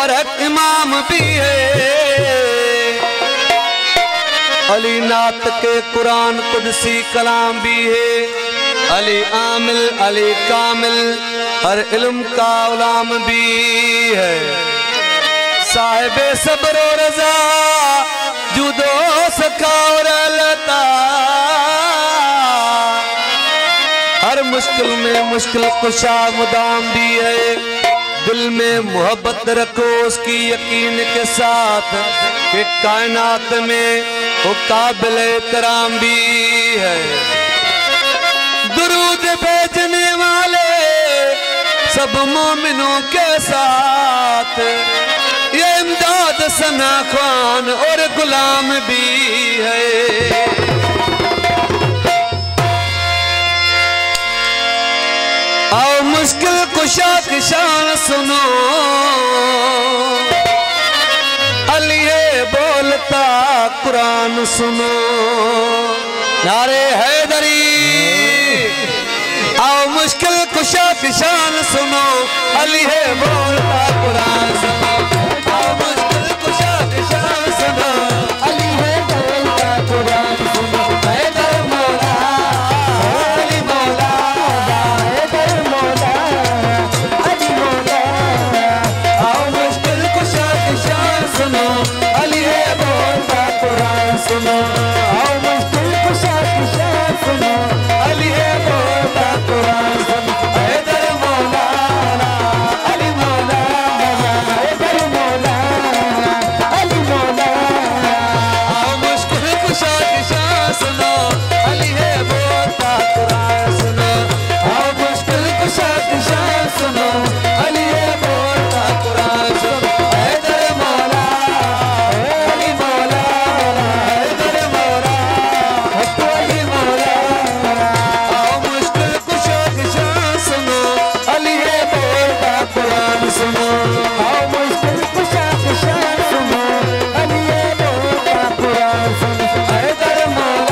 और एक इमाम भी है। अली नात के कुरान कुदसी कलाम भी है। अली आमिल अली कामिल हर इल्म का उलाम भी है। साहिबे सब्र रजा जुदो सखावर लता, हर मुश्किल में मुश्किल कुशा मुदाम भी है। दिल में मोहब्बत रखो उसकी यकीन के साथ कि कायनात में वो काबिल एहतराम भी है। दुरूद भेजने वाले सब मोमिनों के साथ ये इमदाद सना खान और गुलाम भी है। आओ मुश्किल कुशा की शान सुनो, अली है बोलता कुरान सुनो। नारे हैदरी। आओ मुश्किल कुशा की शान सुनो, अली है बोलता कुरान सुनो। आओ मुश्किल कुशा की शान सुनो, अली है बोलता कुरान सुनो। हैदर मौला अली मौला, हैदर मौला अली मौला। आओ मुश्किल कुशा की शान सुनो, अली है बोलता कुरान सुनो। आओ मुश्किल कुशा की शान सुनो, अली है बोलता कुरान सुनो। हैदर मौला अली मौला, हैदर मौला अली मौला। आओ मुश्किल कुशा की शान सुनो, अली है बोलता कुरान सुनो। आओ मुश्किल कुशा की शान सुनो, अली है बोलता कुरान सुनो। हैदर मौला अली मौला, हैदर मौला अली मौला। आओ मुश्किल कुशा की शान सुनो, अली है बोलता कुरान सुनो। आओ मुश्किल कुशा की शान सुनो, अली है बोलता कुरान सुनो। हैदर मौला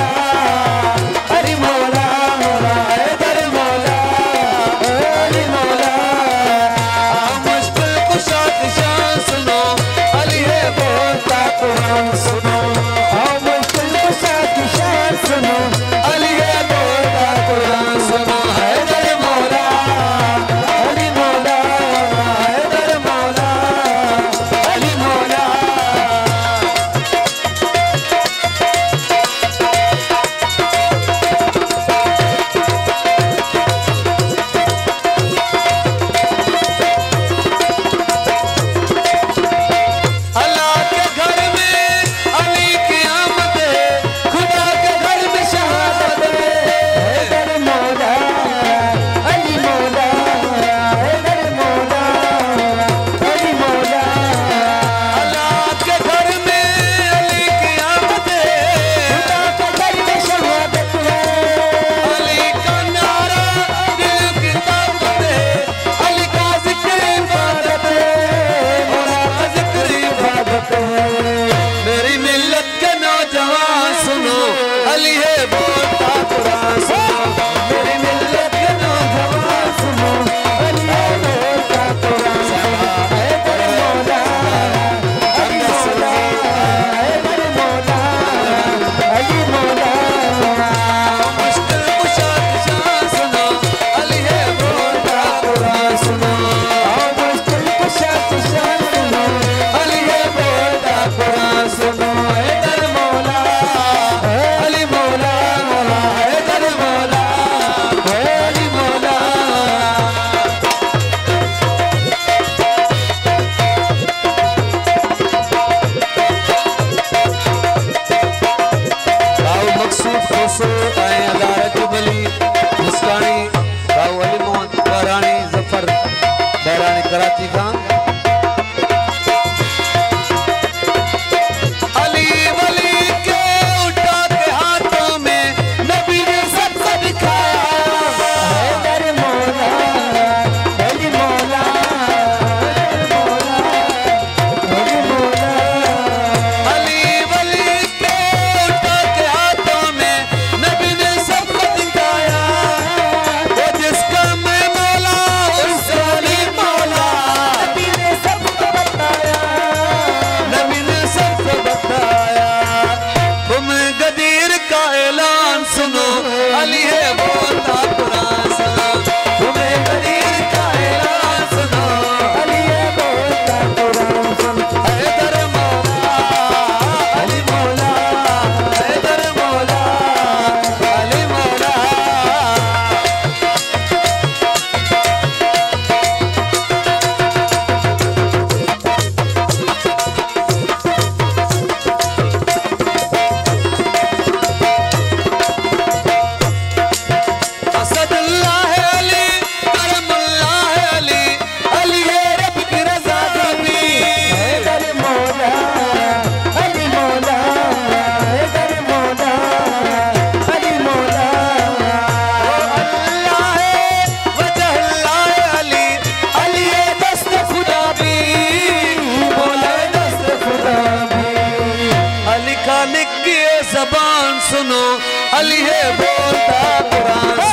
अली मौला, हैदर मौला अली मौला। आओ मुश्किल कुशा की शान सुनो, अली है बोलता कुरान सुनो। आओ मुश्किल कुशा की शान सुनो, अली है बोलता कुरान सुनो। हैदर मौला अली मौला, हैदर मौला अली मौला। अल्लाह के घर में अली की आमद है, खुदा के घर में शहादत है। हैदर मौला अली मौला, हैदर मौला अली मौला। अल्लाह के घर में अली की आमद है, खुदा के घर में शहादत है। अली का नारा दिल की ताकत है, अली का जिक्र इबादत है, मौला का जिक्र इबादत है। मेरी मिल्लत के नौजवान सुनो, अली है बोलता कुरान सुनो। मेरी मिल्लत के नौजवान सुनो, अली है बोलता कुरान सुनो। हैदर मौला अली मौला, हैदर मौला अली मौला। मुश्किल कुशा की शान सुनो, अली है बोलता कुरान सुनो। आओ मुश्किल कुशा की शान सुनो, अली है बोलता कुरान सुनो। हैदर मौला अली मौला, हैदर मौला अली मौला। भाऊ मकसूद खोसो ऐं अदार जुबली मुस्कानी, भाऊ अली मोहम्मद बहरानी जफर बहरानी कराची खां। अली वली के उठा के हाथों में नबी ने सबको दिखाया। हैदर मौला अली मौला, हैदर मौला अली मौला। अली वली के उठा के हाथों में नबी ने सबको दिखाया। वो जिसका मैं मौला उसका अली मौला, नबी सुनो, अली है बोलता कुरान।